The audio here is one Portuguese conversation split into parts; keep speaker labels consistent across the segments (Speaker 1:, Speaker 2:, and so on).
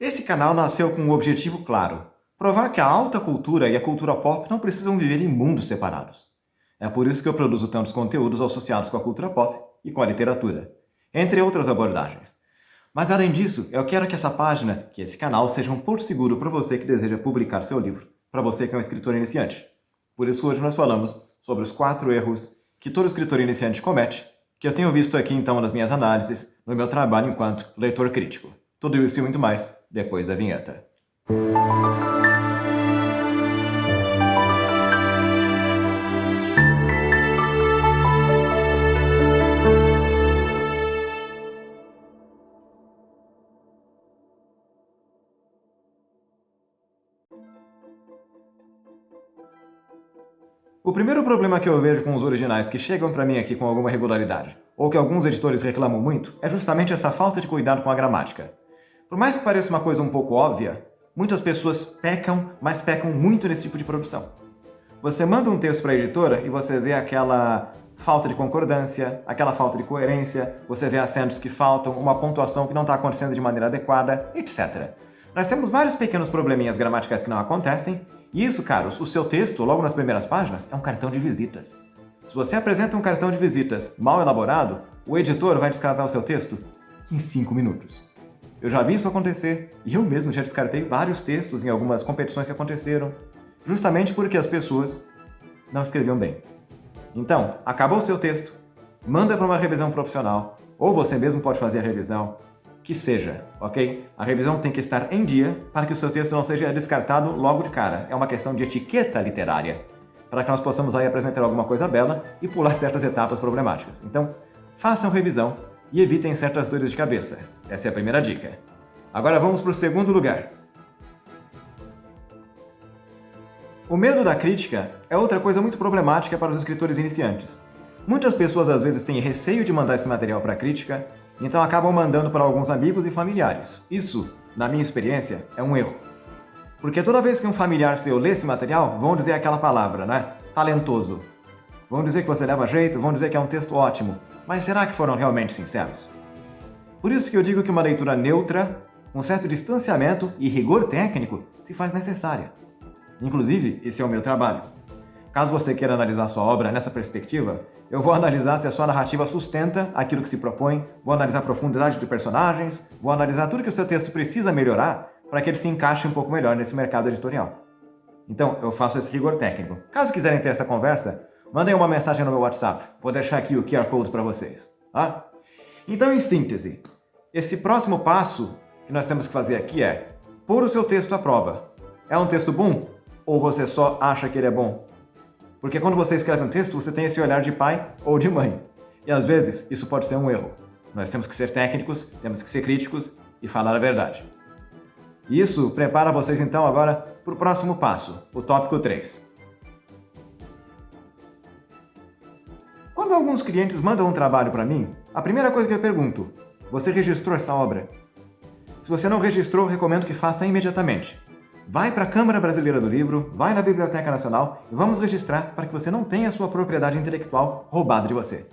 Speaker 1: Esse canal nasceu com um objetivo claro: provar que a alta cultura e a cultura pop não precisam viver em mundos separados. É por isso que eu produzo tantos conteúdos associados com a cultura pop e com a literatura, entre outras abordagens. Mas além disso, eu quero que essa página, que esse canal, seja um porto seguro para você que deseja publicar seu livro, para você que é um escritor iniciante. Por isso hoje nós falamos sobre os 4 erros que todo escritor iniciante comete, que eu tenho visto aqui então nas minhas análises, no meu trabalho enquanto leitor crítico. Tudo isso e muito mais depois da vinheta. O primeiro problema que eu vejo com os originais que chegam para mim aqui com alguma regularidade, ou que alguns editores reclamam muito, é justamente essa falta de cuidado com a gramática. Por mais que pareça uma coisa um pouco óbvia, muitas pessoas pecam, mas pecam muito nesse tipo de produção. Você manda um texto para a editora e você vê aquela falta de concordância, aquela falta de coerência, você vê acentos que faltam, uma pontuação que não está acontecendo de maneira adequada, etc. Nós temos vários pequenos probleminhas gramaticais que não acontecem, e isso, caros, o seu texto, logo nas primeiras páginas, é um cartão de visitas. Se você apresenta um cartão de visitas mal elaborado, o editor vai descartar o seu texto em 5 minutos. Eu já vi isso acontecer, e eu mesmo já descartei vários textos em algumas competições que aconteceram, justamente porque as pessoas não escreviam bem. Então, acabou o seu texto, manda para uma revisão profissional, ou você mesmo pode fazer a revisão, que seja, ok? A revisão tem que estar em dia para que o seu texto não seja descartado logo de cara. É uma questão de etiqueta literária, para que nós possamos aí apresentar alguma coisa bela e pular certas etapas problemáticas. Então, façam revisão e evitem certas dores de cabeça. Essa é a primeira dica. Agora vamos para o segundo lugar. O medo da crítica é outra coisa muito problemática para os escritores iniciantes. Muitas pessoas às vezes têm receio de mandar esse material para a crítica, então acabam mandando para alguns amigos e familiares. Isso, na minha experiência, é um erro. Porque toda vez que um familiar seu lê esse material, vão dizer aquela palavra, né? Talentoso. Vão dizer que você leva jeito, vão dizer que é um texto ótimo. Mas será que foram realmente sinceros? Por isso que eu digo que uma leitura neutra, com certo distanciamento e rigor técnico, se faz necessária. Inclusive, esse é o meu trabalho. Caso você queira analisar sua obra nessa perspectiva, eu vou analisar se a sua narrativa sustenta aquilo que se propõe, vou analisar a profundidade de personagens, vou analisar tudo que o seu texto precisa melhorar para que ele se encaixe um pouco melhor nesse mercado editorial. Então, eu faço esse rigor técnico. Caso quiserem ter essa conversa, mandem uma mensagem no meu WhatsApp. Vou deixar aqui o QR Code para vocês. Tá? Então, em síntese, esse próximo passo que nós temos que fazer aqui é pôr o seu texto à prova. É um texto bom? Ou você só acha que ele é bom? Porque quando você escreve um texto, você tem esse olhar de pai ou de mãe. E às vezes isso pode ser um erro. Nós temos que ser técnicos, temos que ser críticos e falar a verdade. Isso prepara vocês então agora para o próximo passo, o tópico 3. Quando alguns clientes mandam um trabalho para mim, a primeira coisa que eu pergunto: você registrou essa obra? Se você não registrou, recomendo que faça imediatamente. Vai para a Câmara Brasileira do Livro, vai na Biblioteca Nacional e vamos registrar para que você não tenha a sua propriedade intelectual roubada de você.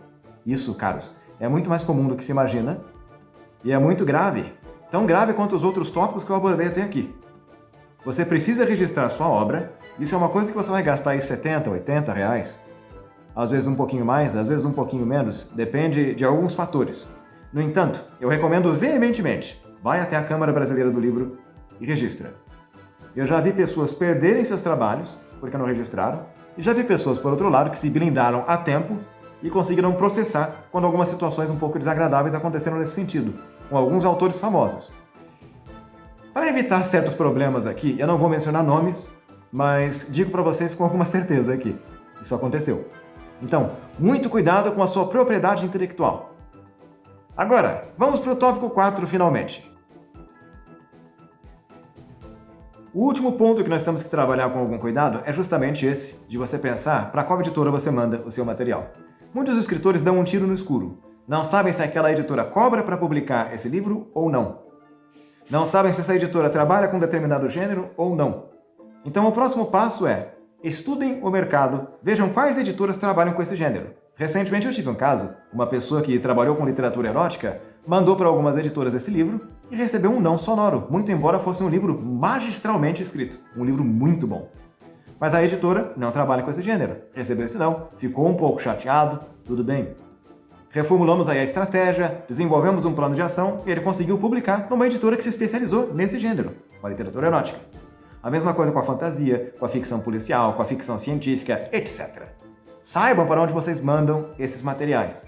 Speaker 1: Isso, caros, é muito mais comum do que se imagina e é muito grave. Tão grave quanto os outros tópicos que eu abordei até aqui. Você precisa registrar a sua obra, isso é uma coisa que você vai gastar aí 70, 80 reais. Às vezes um pouquinho mais, às vezes um pouquinho menos, depende de alguns fatores. No entanto, eu recomendo veementemente, vai até a Câmara Brasileira do Livro e registra. Eu já vi pessoas perderem seus trabalhos porque não registraram, e já vi pessoas, por outro lado, que se blindaram a tempo e conseguiram processar quando algumas situações um pouco desagradáveis aconteceram nesse sentido, com alguns autores famosos. Para evitar certos problemas aqui, eu não vou mencionar nomes, mas digo para vocês com alguma certeza aqui, isso aconteceu. Então, muito cuidado com a sua propriedade intelectual. Agora, vamos para o tópico 4 finalmente. O último ponto que nós temos que trabalhar com algum cuidado é justamente esse, de você pensar para qual editora você manda o seu material. Muitos escritores dão um tiro no escuro. Não sabem se aquela editora cobra para publicar esse livro ou não. Não sabem se essa editora trabalha com determinado gênero ou não. Então o próximo passo é: estudem o mercado, vejam quais editoras trabalham com esse gênero. Recentemente eu tive um caso, uma pessoa que trabalhou com literatura erótica mandou para algumas editoras esse livro e recebeu um não sonoro, muito embora fosse um livro magistralmente escrito, um livro muito bom. Mas a editora não trabalha com esse gênero, recebeu esse não, ficou um pouco chateado, tudo bem. Reformulamos aí a estratégia, desenvolvemos um plano de ação e ele conseguiu publicar numa editora que se especializou nesse gênero, com a literatura erótica. A mesma coisa com a fantasia, com a ficção policial, com a ficção científica, etc. Saibam para onde vocês mandam esses materiais.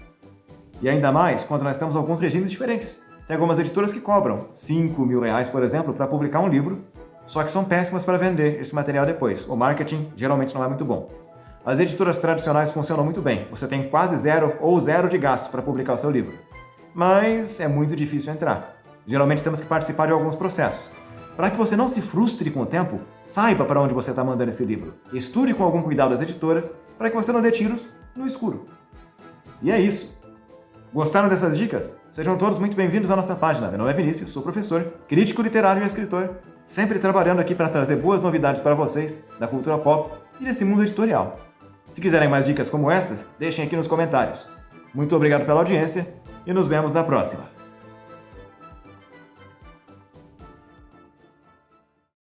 Speaker 1: E ainda mais quando nós temos alguns regimes diferentes. Tem algumas editoras que cobram R$5.000, por exemplo, para publicar um livro, só que são péssimas para vender esse material depois. O marketing geralmente não é muito bom. As editoras tradicionais funcionam muito bem. Você tem quase zero ou zero de gasto para publicar o seu livro. Mas é muito difícil entrar. Geralmente temos que participar de alguns processos. Para que você não se frustre com o tempo, saiba para onde você está mandando esse livro. Estude com algum cuidado as editoras para que você não dê tiros no escuro. E é isso. Gostaram dessas dicas? Sejam todos muito bem-vindos à nossa página. Meu nome é Vinícius, sou professor, crítico literário e escritor, sempre trabalhando aqui para trazer boas novidades para vocês da cultura pop e desse mundo editorial. Se quiserem mais dicas como estas, deixem aqui nos comentários. Muito obrigado pela audiência e nos vemos na próxima.